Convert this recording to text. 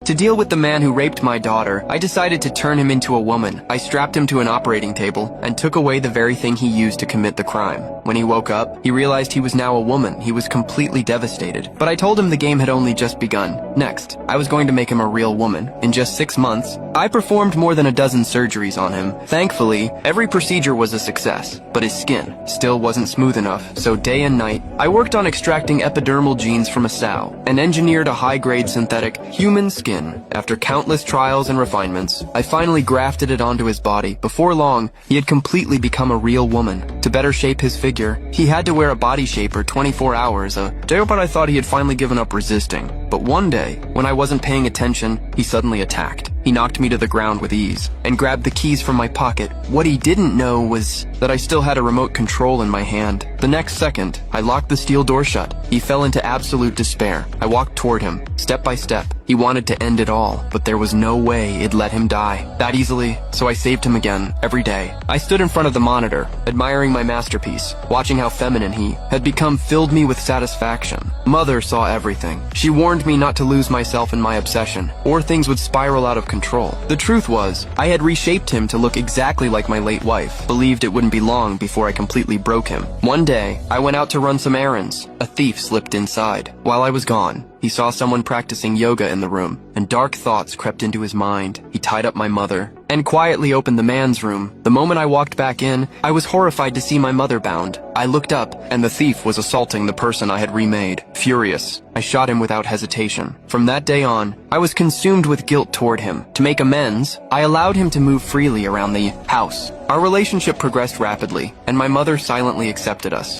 To deal with the man who raped my daughter, I decided to turn him into a woman. I strapped him to an operating table and took away the very thing he used to commit the crime. When he woke up, he realized he was now a woman. He was completely devastated. But I told him the game had only just begun. Next, I was going to make him a real woman. In just 6 months, I performed more than a dozen surgeries on him. Thankfully, every procedure was a success, but his skin still wasn't smooth enough, so day and night, I worked on extracting epidermal genes from a sow and engineered a high-grade synthetic human skin. After countless trials and refinements, I finally grafted it onto his body. Before long, he had completely become a real woman. To better shape his figure, he had to wear a body shaper 24 hours a day, but I thought he had finally given up resisting. But one day, when I wasn't paying attention, he suddenly attacked. He knocked me to the ground with ease and grabbed the keys from my pocket. What he didn't know was that I still had a remote control in my hand. The next second, I locked the steel door shut. He fell into absolute despair. I walked toward him, step by step. He wanted to end it all, but there was no way I'd let him die that easily, so I saved him again, every day. I stood in front of the monitor, admiring my masterpiece. Watching how feminine he had become filled me with satisfaction. Mother saw everything. She warned me not to lose myself in my obsession, or things would spiral out of control. The truth was, I had reshaped him to look exactly like my late wife. Believed it wouldn't be long before I completely broke him. One day, I went out to run some errands. A thief slipped inside. While I was gone, he saw someone practicing yoga in the room, and dark thoughts crept into his mind. He tied up my mother and quietly opened the man's room. The moment I walked back in, I was horrified to see my mother bound. I looked up, and the thief was assaulting the person I had remade. Furious, I shot him without hesitation. From that day on, I was consumed with guilt toward him. To make amends, I allowed him to move freely around the house. Our relationship progressed rapidly, and my mother silently accepted us.